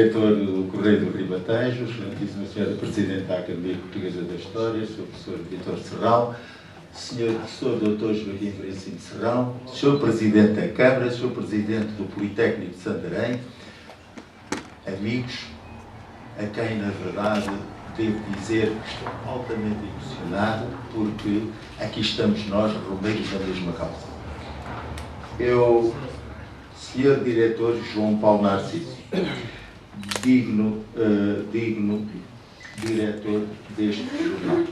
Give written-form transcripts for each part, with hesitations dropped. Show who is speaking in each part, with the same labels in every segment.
Speaker 1: Diretor do Correio do Ribatejo, Excelentíssima Senhora Presidente da Academia Portuguesa da História, Sr. Professor Vítor Serrão, Sr. Professor Dr. Joaquim Veríssimo Serrão, Sr. Presidente da Câmara, Sr. Presidente do Politécnico de Santarém, amigos, a quem, na verdade, devo dizer que estou altamente emocionado, porque aqui estamos nós, romeiros da mesma causa. Eu, Sr. Diretor João Paulo Narciso, digno diretor deste jornal,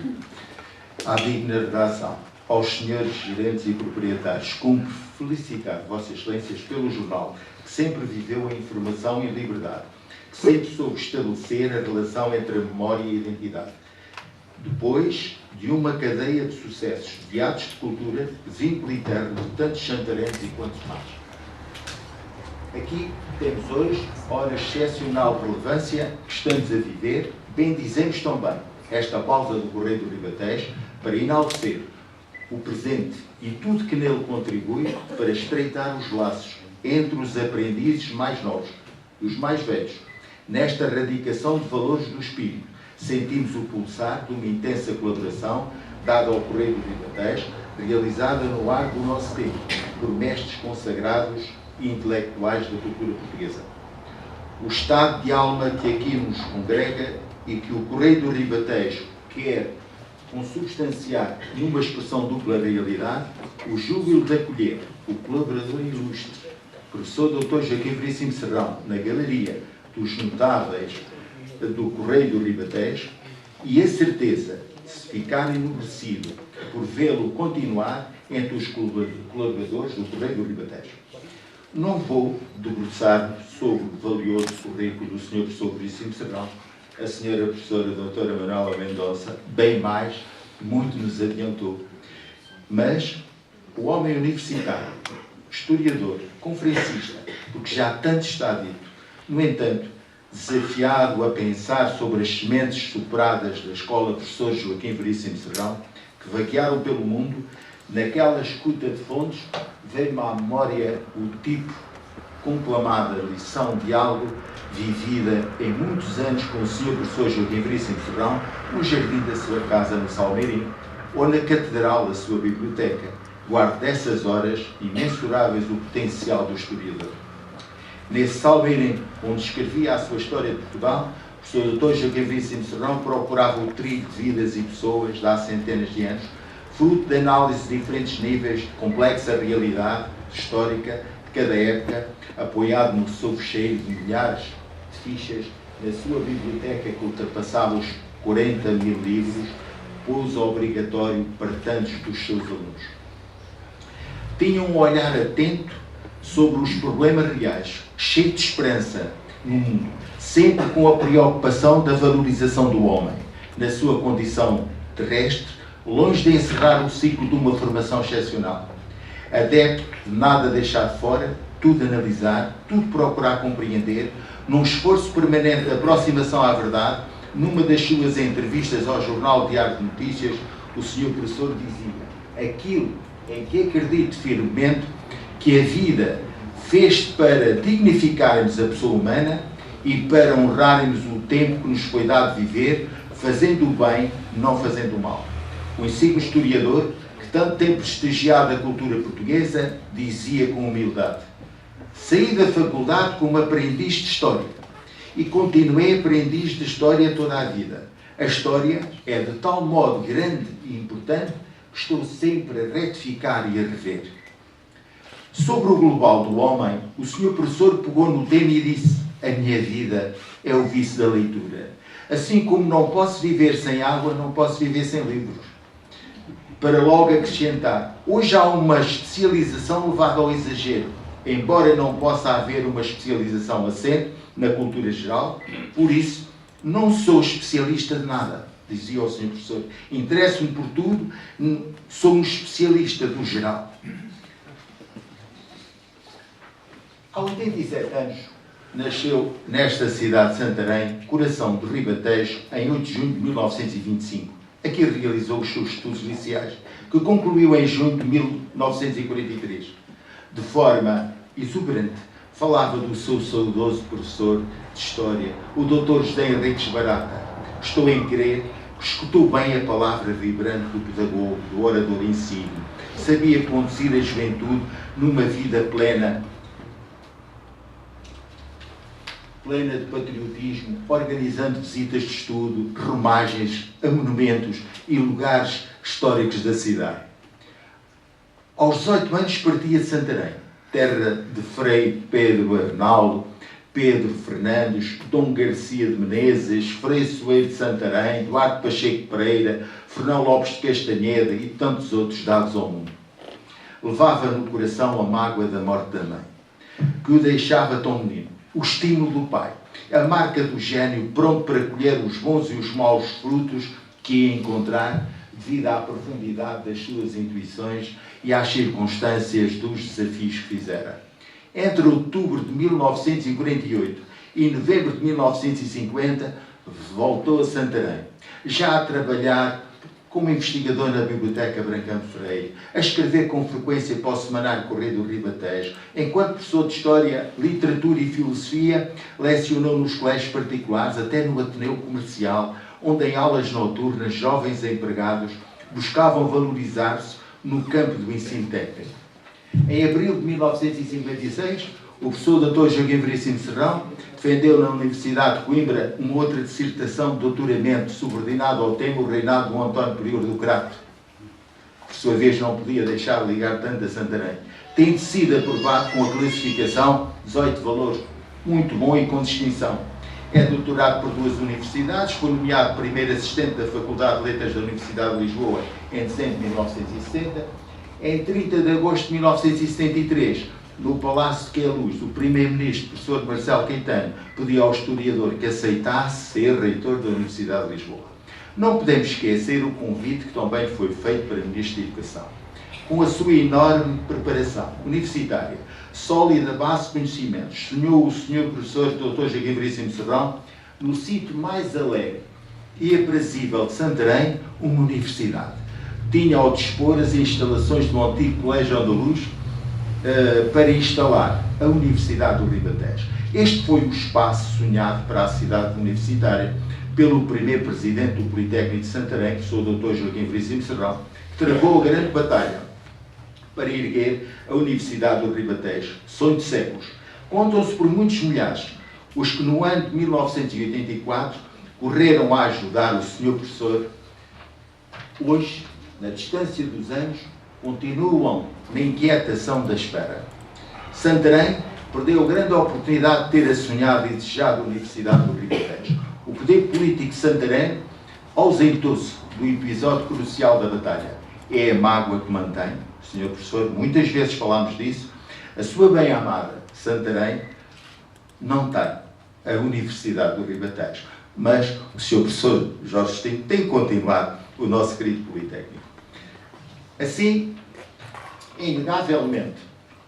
Speaker 1: à digna redação, aos senhores gerentes e proprietários, cumpre felicitar Vossas Excelências pelo jornal, que sempre viveu a informação e a liberdade, que sempre soube estabelecer a relação entre a memória e a identidade. Depois de uma cadeia de sucessos, de atos de cultura, vínculo eterno de tantos santarenses e quantos mais. Aqui temos hoje, hora excepcional relevância, que estamos a viver, bendizemos também esta pausa do Correio do Ribatejo para enaltecer o presente e tudo que nele contribui para estreitar os laços entre os aprendizes mais novos e os mais velhos. Nesta radicação de valores do espírito, sentimos o pulsar de uma intensa colaboração dada ao Correio do Ribatejo, realizada no ar do nosso tempo, por mestres consagrados e intelectuais da cultura portuguesa. O estado de alma que aqui nos congrega e que o Correio do Ribatejo quer consubstanciar numa expressão dupla realidade, o júbilo de acolher o colaborador ilustre, professor Dr. Joaquim Veríssimo Serrão, na galeria dos notáveis do Correio do Ribatejo, e a certeza de se ficar enobrecido por vê-lo continuar entre os colaboradores do Correio do Ribatejo. Não vou debruçar sobre o valioso currículo do Sr. Professor Veríssimo Serrão, a Sra. Professora Doutora Manuela Mendonça, bem mais, muito nos adiantou. Mas o homem universitário, historiador, conferencista, porque já tanto está dito, no entanto, desafiado a pensar sobre as sementes superadas da Escola Professor Joaquim Veríssimo Serrão, que vaguearam pelo mundo, naquela escuta de fontes, veio-me à memória o tipo conclamada lição de algo vivida em muitos anos com o Sr. Professor Joaquim Veríssimo Serrão, no jardim da sua casa no Salmeirinho, ou na catedral da sua biblioteca. Guardo dessas horas imensuráveis o potencial do historiador. Nesse Salmeirinho, onde escrevia a sua história de Portugal, o Sr. Dr. Joaquim Veríssimo Serrão procurava o trilho de vidas e pessoas de há centenas de anos, fruto de análise de diferentes níveis de complexa realidade histórica de cada época, apoiado no sobrefecheiro de milhares de fichas na sua biblioteca que ultrapassava os 40 mil livros, pouso obrigatório para tantos dos seus alunos. Tinha um olhar atento sobre os problemas reais, cheio de esperança no mundo, sempre com a preocupação da valorização do homem, na sua condição terrestre, longe de encerrar o ciclo de uma formação excepcional. Adepto de nada deixar de fora, tudo analisar, tudo procurar compreender, num esforço permanente de aproximação à verdade. Numa das suas entrevistas ao Jornal Diário de Notícias, o Sr. Professor dizia: aquilo em que acredito firmemente, que a vida fez para dignificarmos a pessoa humana e para honrarmos o tempo que nos foi dado viver, fazendo o bem, não fazendo o mal. O insigne historiador, que tanto tem prestigiado a cultura portuguesa, dizia com humildade: saí da faculdade como aprendiz de História e continuei aprendiz de História toda a vida. A História é de tal modo grande e importante que estou sempre a retificar e a rever. Sobre o global do homem, o Sr. Professor pegou no tema e disse: a minha vida é o vício da leitura. Assim como não posso viver sem água, não posso viver sem livros. Para logo acrescentar, hoje há uma especialização levada ao exagero, embora não possa haver uma especialização assente na cultura geral, por isso não sou especialista de nada, dizia o Sr. Professor. Interesso-me por tudo, sou um especialista do geral. Há 87 anos, nasceu nesta cidade de Santarém, coração do Ribatejo, em 8 de junho de 1925. Aqui realizou os seus estudos iniciais, que concluiu em junho de 1943. De forma exuberante, falava do seu saudoso professor de de História, o Dr. José Henriques Barata. Estou em crer que escutou bem a palavra vibrante do pedagogo, do orador em si. Sabia conduzir a juventude numa vida plena de patriotismo, organizando visitas de estudo, romagens a monumentos e lugares históricos da cidade. Aos 18 anos partia de Santarém, terra de Frei Pedro Arnaldo, Pedro Fernandes, Dom Garcia de Menezes, Frei Soeiro de Santarém, Duarte Pacheco Pereira, Fernão Lopes de Castanheda e tantos outros dados ao mundo. Levava no coração a mágoa da morte da mãe, que o deixava tão menino. O estímulo do pai, a marca do gênio pronto para colher os bons e os maus frutos que ia encontrar devido à profundidade das suas intuições e às circunstâncias dos desafios que fizera. Entre outubro de 1948 e novembro de 1950, voltou a Santarém, já a trabalhar como investigador na Biblioteca Brancão de Freire, a escrever com frequência para o Semanário Correio do Ribatejo. Enquanto professor de História, Literatura e Filosofia, lecionou nos colégios particulares, até no Ateneu Comercial, onde em aulas noturnas, jovens empregados buscavam valorizar-se no campo do ensino técnico. Em abril de 1956, o professor Dr. Joaquim Veríssimo Serrão defendeu na Universidade de Coimbra uma outra dissertação de doutoramento subordinado ao tema O Reinado do António Prior do Crato. Por sua vez, não podia deixar de ligar tanto a Santarém. Tendo sido aprovado com a classificação 18 valores, muito bom e com distinção. É doutorado por 2 universidades, foi nomeado primeiro assistente da Faculdade de Letras da Universidade de Lisboa em dezembro de 1960. Em 30 de agosto de 1973, no Palácio de Queluz, o primeiro-ministro, professor Marcelo Caetano, pediu ao historiador que aceitasse ser reitor da Universidade de Lisboa. Não podemos esquecer o convite que também foi feito para Ministro da Educação. Com a sua enorme preparação universitária, sólida base de conhecimentos, sonhou o Sr. Professor Dr. Joaquim Veríssimo Serrão, no sítio mais alegre e aprazível de Santarém, uma universidade. Tinha ao dispor as instalações do antigo Colégio Andaluz para instalar a Universidade do Ribatejo. Este foi o espaço sonhado para a cidade universitária pelo primeiro presidente do Politécnico de Santarém, que foi o Dr. Joaquim Veríssimo Serrão, que travou a grande batalha para erguer a Universidade do Ribatejo. Sonho de séculos. Contam-se por muitos milhares os que no ano de 1984 correram a ajudar o Sr. Professor. Hoje, na distância dos anos, continuam na inquietação da espera. Santarém perdeu a grande oportunidade de ter a sonhada e desejada Universidade do Ribatejo. O poder político de Santarém ausentou-se do episódio crucial da batalha. É a mágoa que mantém, Sr. Professor, muitas vezes falámos disso, a sua bem-amada Santarém não tem a Universidade do Ribatejo. Mas o Sr. Professor Jorge Stingo tem continuado o nosso querido Politécnico. Assim, inegavelmente,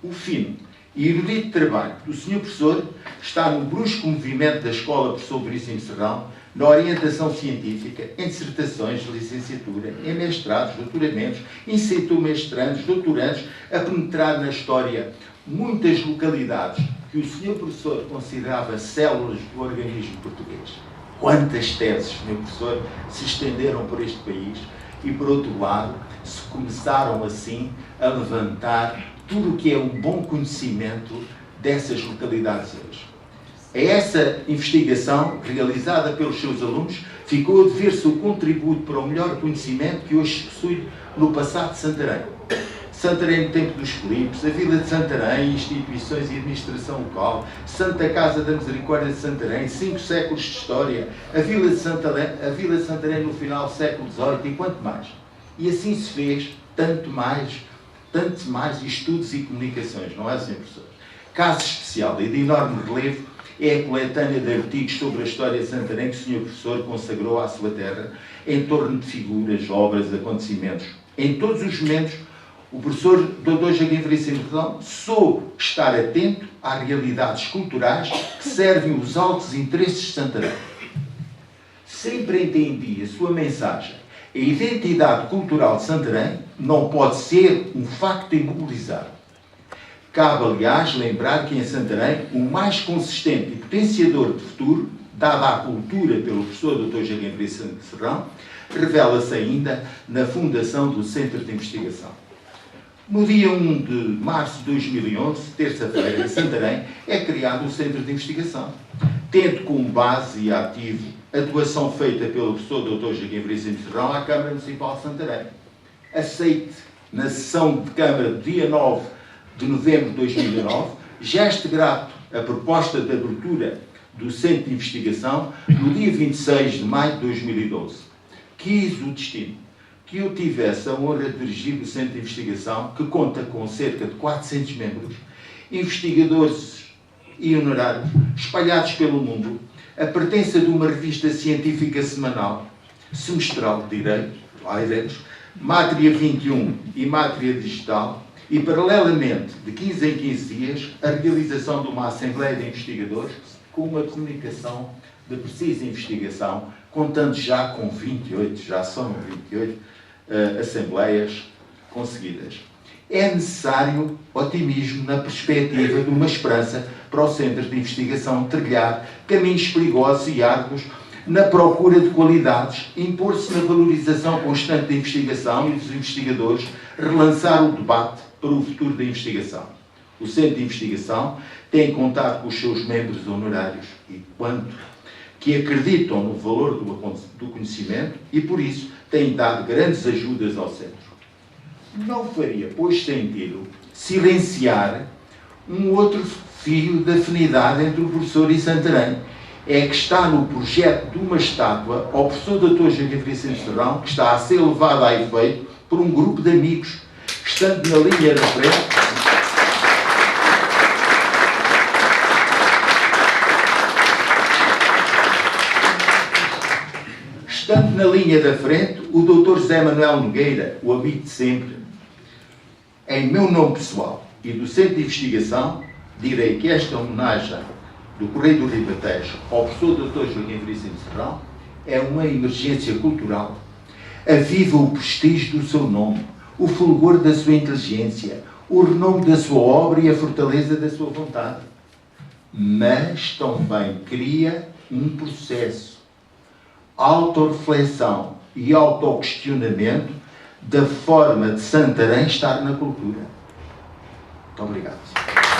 Speaker 1: o fino e erudito trabalho do Sr. Professor está no brusco movimento da Escola Professor Veríssimo Serrão, na orientação científica, em dissertações de licenciatura, em mestrados, doutoramentos, in situ mestrandos, doutorandos, a penetrar na história muitas localidades que o Sr. Professor considerava células do organismo português. Quantas teses, Sr. Professor, se estenderam por este país e, por outro lado, se começaram assim a levantar tudo o que é um bom conhecimento dessas localidades hoje. A essa investigação, realizada pelos seus alunos, ficou a dever-se o contributo para o melhor conhecimento que hoje se possui no passado de Santarém. Santarém no tempo dos Filipos, a Vila de Santarém, instituições e administração local, Santa Casa da Misericórdia de Santarém, 5 séculos de história, a Vila de Santarém no final do século XVIII e quanto mais. E assim se fez tanto mais estudos e comunicações, não é, Sr. Professor? Caso especial e de enorme relevo é a coletânea de artigos sobre a história de Santarém que o Sr. Professor consagrou à sua terra em torno de figuras, obras, acontecimentos. Em todos os momentos, o professor Dr. Joaquim Veríssimo Serrão soube estar atento às realidades culturais que servem os altos interesses de Santarém. Sempre entendi a sua mensagem. A identidade cultural de Santarém não pode ser um facto imobilizado. Cabe, aliás, lembrar que em Santarém o mais consistente e potenciador de futuro, dada a cultura pelo professor Dr. Joaquim Veríssimo Serrão, revela-se ainda na fundação do Centro de Investigação. No dia 1 de março de 2011, terça-feira, em Santarém, é criado o Centro de Investigação, tendo como base e ativo a doação feita pelo professor Dr. Joaquim Veríssimo Serrão à Câmara Municipal de Santarém. Aceite na sessão de Câmara do dia 9 de novembro de 2009, gesto grato a proposta de abertura do Centro de Investigação no dia 26 de maio de 2012. Quis o destino que eu tivesse a honra de dirigir o Centro de Investigação, que conta com cerca de 400 membros, investigadores e honorários, espalhados pelo mundo, a pertença de uma revista científica semanal, semestral de Direito, lá iremos, Mátria 21 e Mátria Digital, e, paralelamente, de 15 em 15 dias, a realização de uma Assembleia de Investigadores com uma comunicação de precisa investigação, contando já com 28, já são 28, assembleias conseguidas. É necessário otimismo na perspectiva de uma esperança para o Centro de Investigação trilhar caminhos perigosos e árduos na procura de qualidades, impor-se na valorização constante da investigação e dos investigadores, relançar o debate para o futuro da investigação. O Centro de Investigação tem contado com os seus membros honorários e quanto que acreditam no valor do conhecimento e, por isso, têm dado grandes ajudas ao Centro. Não faria, pois, sentido silenciar um outro fio de afinidade entre o professor e Santarém. É que está no projeto de uma estátua ao professor Dr. Joaquim Veríssimo Serrão, que está a ser levada a efeito por um grupo de amigos, estando na linha da frente. Estando na linha da frente, o Dr. José Manuel Nogueira, o amigo de sempre, em meu nome pessoal e do Centro de Investigação, direi que esta homenagem do Correio do Ribatejo ao professor Dr. Joaquim Veríssimo Serrão é uma emergência cultural. Aviva o prestígio do seu nome, o fulgor da sua inteligência, o renome da sua obra e a fortaleza da sua vontade. Mas também cria um processo, autorreflexão e autoquestionamento da forma de Santarém estar na cultura. Muito obrigado.